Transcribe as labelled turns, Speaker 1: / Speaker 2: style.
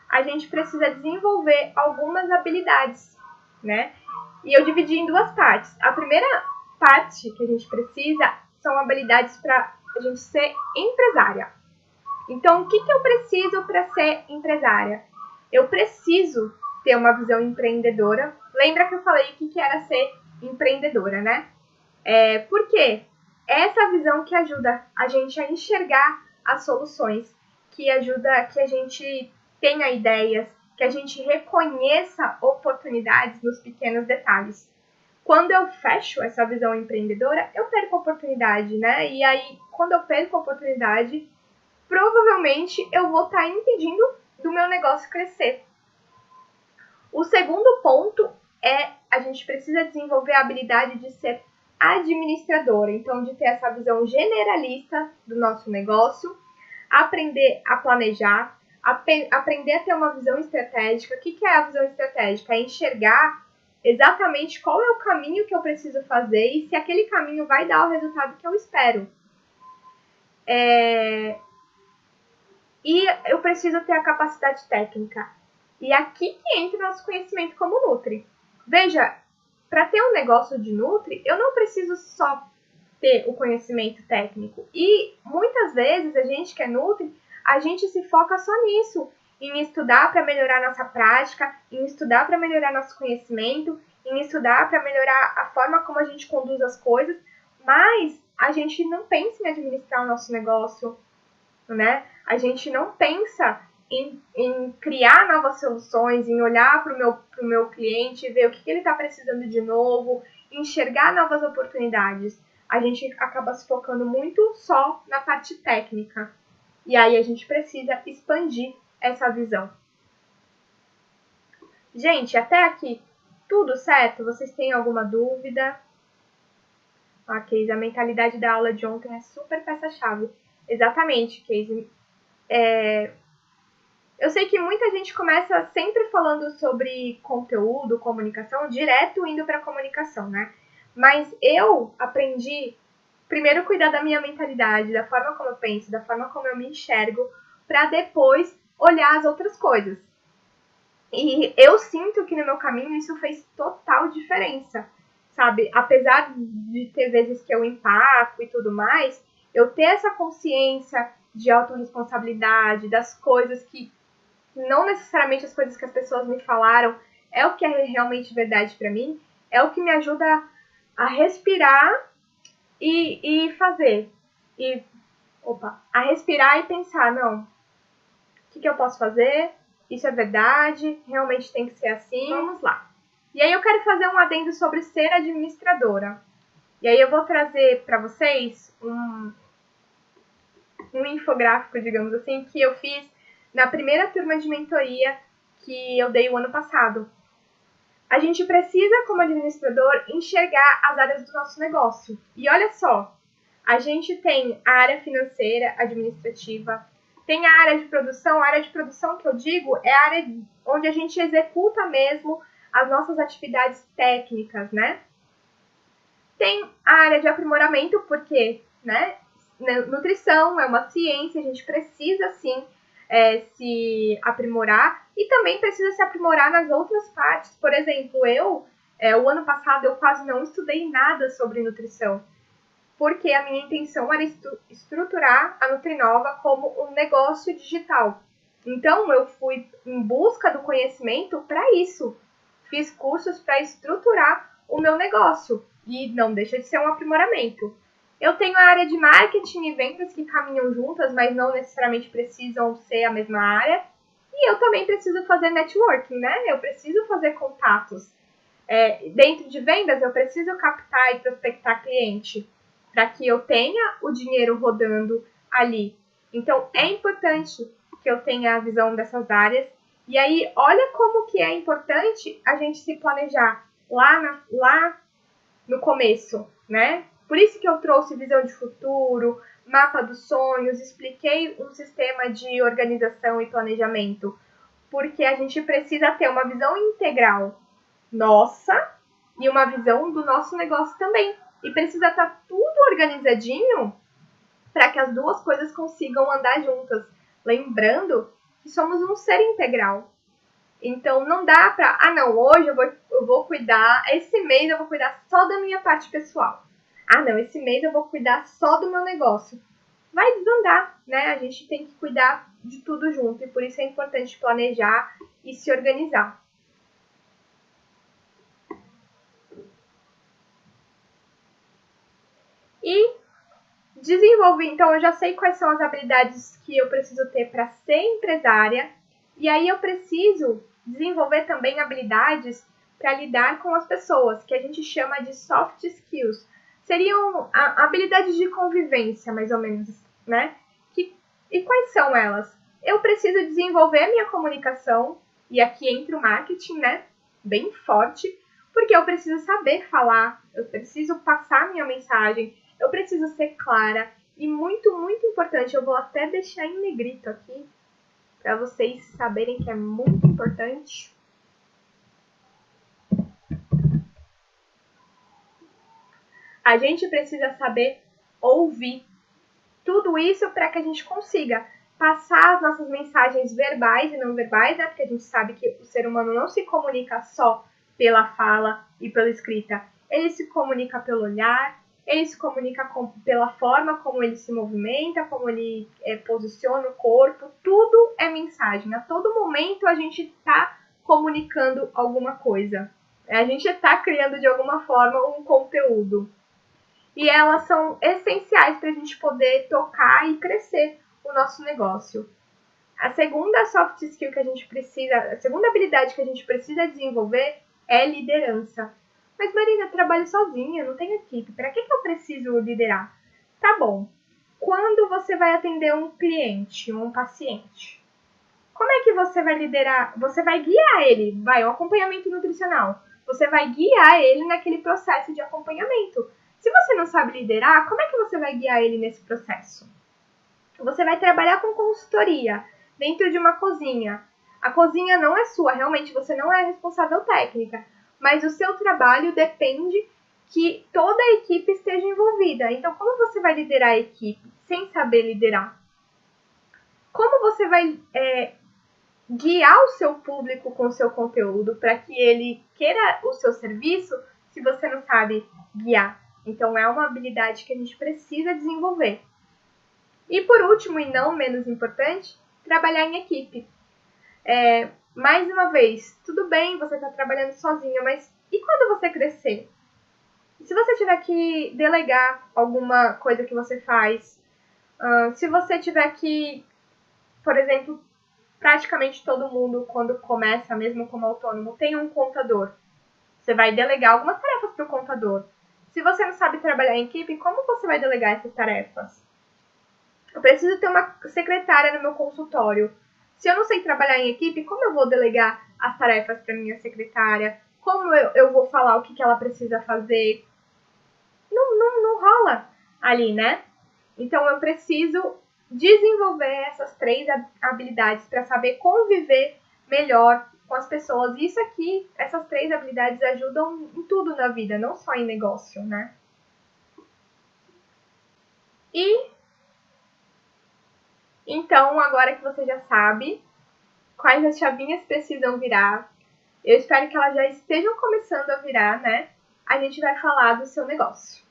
Speaker 1: a gente precisa desenvolver algumas habilidades, né? E eu dividi em duas partes. A primeira parte que a gente precisa são habilidades para a gente ser empresária. Então, o que eu preciso para ser empresária? Eu preciso ter uma visão empreendedora. Lembra que eu falei que era ser empreendedora, né? Por quê? Essa visão que ajuda a gente a enxergar as soluções, que ajuda que a gente tenha ideias, que a gente reconheça oportunidades nos pequenos detalhes. Quando eu fecho essa visão empreendedora, eu perco a oportunidade, né? E aí, quando eu perco a oportunidade, provavelmente eu vou estar impedindo do meu negócio crescer. O segundo ponto é a gente precisa desenvolver a habilidade de ser administradora, então de ter essa visão generalista do nosso negócio, aprender a planejar, aprender a ter uma visão estratégica. O que é a visão estratégica? É enxergar exatamente qual é o caminho que eu preciso fazer e se aquele caminho vai dar o resultado que eu espero. E eu preciso ter a capacidade técnica. E aqui que entra o nosso conhecimento como Nutri. Veja, para ter um negócio de Nutri, eu não preciso só ter o conhecimento técnico. E muitas vezes a gente que é Nutri, a gente se foca só nisso. Em estudar para melhorar nossa prática, em estudar para melhorar nosso conhecimento, em estudar para melhorar a forma como a gente conduz as coisas. Mas a gente não pensa em administrar o nosso negócio, né? A gente não pensa em criar novas soluções, em olhar para o meu cliente, ver o que ele está precisando de novo, enxergar novas oportunidades. A gente acaba se focando muito só na parte técnica. E aí a gente precisa expandir essa visão. Gente, até aqui, tudo certo? Vocês têm alguma dúvida? Ok, a mentalidade da aula de ontem é super peça-chave. Exatamente, Casey. Eu sei que muita gente começa sempre falando sobre conteúdo, comunicação, direto indo para comunicação, né? Mas eu aprendi primeiro cuidar da minha mentalidade, da forma como eu penso, da forma como eu me enxergo, para depois olhar as outras coisas. E eu sinto que no meu caminho isso fez total diferença, sabe? Apesar de ter vezes que eu empaco e tudo mais, eu ter essa consciência de autorresponsabilidade, das coisas que não necessariamente as coisas que as pessoas me falaram é o que é realmente verdade para mim, é o que me ajuda a respirar e fazer. A respirar e pensar, não, o que eu posso fazer? Isso é verdade? Realmente tem que ser assim? Vamos lá. E aí eu quero fazer um adendo sobre ser administradora. E aí eu vou trazer para vocês um infográfico, digamos assim, que eu fiz na primeira turma de mentoria que eu dei o ano passado. A gente precisa, como administrador, enxergar as áreas do nosso negócio. E olha só, a gente tem a área financeira, administrativa, tem a área de produção que eu digo é a área onde a gente executa mesmo as nossas atividades técnicas, né? Tem a área de aprimoramento, porque, né, nutrição é uma ciência, a gente precisa, sim, se aprimorar e também precisa se aprimorar nas outras partes. Por exemplo, o ano passado, eu quase não estudei nada sobre nutrição, porque a minha intenção era estruturar a Nutrinova como um negócio digital. Então, eu fui em busca do conhecimento para isso. Fiz cursos para estruturar o meu negócio e não deixa de ser um aprimoramento. Eu tenho a área de marketing e vendas que caminham juntas, mas não necessariamente precisam ser a mesma área. E eu também preciso fazer networking, né? Eu preciso fazer contatos. Dentro de vendas, eu preciso captar e prospectar cliente para que eu tenha o dinheiro rodando ali. Então, é importante que eu tenha a visão dessas áreas. E aí, olha como que é importante a gente se planejar lá no começo, né? Por isso que eu trouxe visão de futuro, mapa dos sonhos, expliquei um sistema de organização e planejamento. Porque a gente precisa ter uma visão integral nossa e uma visão do nosso negócio também. E precisa estar tudo organizadinho para que as duas coisas consigam andar juntas. Lembrando que que somos um ser integral. Então, não dá pra, não, hoje eu vou cuidar, esse mês eu vou cuidar só da minha parte pessoal. Não, esse mês eu vou cuidar só do meu negócio. Vai desandar, né? A gente tem que cuidar de tudo junto e por isso é importante planejar e se organizar. E desenvolver, então eu já sei quais são as habilidades que eu preciso ter para ser empresária, e aí eu preciso desenvolver também habilidades para lidar com as pessoas, que a gente chama de soft skills. Seriam habilidades de convivência, mais ou menos, né? E quais são elas? Eu preciso desenvolver a minha comunicação, e aqui entra o marketing, né? Bem forte, porque eu preciso saber falar, eu preciso passar a minha mensagem, eu preciso ser clara e muito, muito importante, eu vou até deixar em negrito aqui, para vocês saberem que é muito importante. A gente precisa saber ouvir. Tudo isso para que a gente consiga passar as nossas mensagens verbais e não verbais, né? Porque a gente sabe que o ser humano não se comunica só pela fala e pela escrita. Ele se comunica pelo olhar, ele se comunica pela forma como ele se movimenta, como ele posiciona o corpo. Tudo é mensagem. A todo momento a gente está comunicando alguma coisa. A gente está criando de alguma forma um conteúdo. E elas são essenciais para a gente poder tocar e crescer o nosso negócio. A segunda soft skill que a gente precisa, a segunda habilidade que a gente precisa desenvolver é liderança. Mas Marina, eu trabalho sozinha, não tenho equipe, para que eu preciso liderar? Tá bom, quando você vai atender um cliente, um paciente, como é que você vai liderar? Você vai guiar ele, o acompanhamento nutricional. Você vai guiar ele naquele processo de acompanhamento. Se você não sabe liderar, como é que você vai guiar ele nesse processo? Você vai trabalhar com consultoria dentro de uma cozinha. A cozinha não é sua, realmente você não é responsável técnica, mas o seu trabalho depende que toda a equipe esteja envolvida. Então, como você vai liderar a equipe sem saber liderar? Como você vai guiar o seu público com o seu conteúdo para que ele queira o seu serviço se você não sabe guiar? Então, é uma habilidade que a gente precisa desenvolver. E por último, e não menos importante, trabalhar em equipe. Mais uma vez, tudo bem você estar trabalhando sozinha, mas e quando você crescer? Se você tiver que delegar alguma coisa que você faz, se você tiver que, por exemplo, praticamente todo mundo, quando começa, mesmo como autônomo, tem um contador. Você vai delegar algumas tarefas para o contador. Se você não sabe trabalhar em equipe, como você vai delegar essas tarefas? Eu preciso ter uma secretária no meu consultório. Se eu não sei trabalhar em equipe, como eu vou delegar as tarefas para minha secretária? Como eu vou falar o que ela precisa fazer? Não rola ali, né? Então, eu preciso desenvolver essas 3 habilidades para saber conviver melhor com as pessoas. E isso aqui, essas 3 habilidades ajudam em tudo na vida, não só em negócio, né? E então, agora que você já sabe quais as chavinhas precisam virar, eu espero que elas já estejam começando a virar, né? A gente vai falar do seu negócio.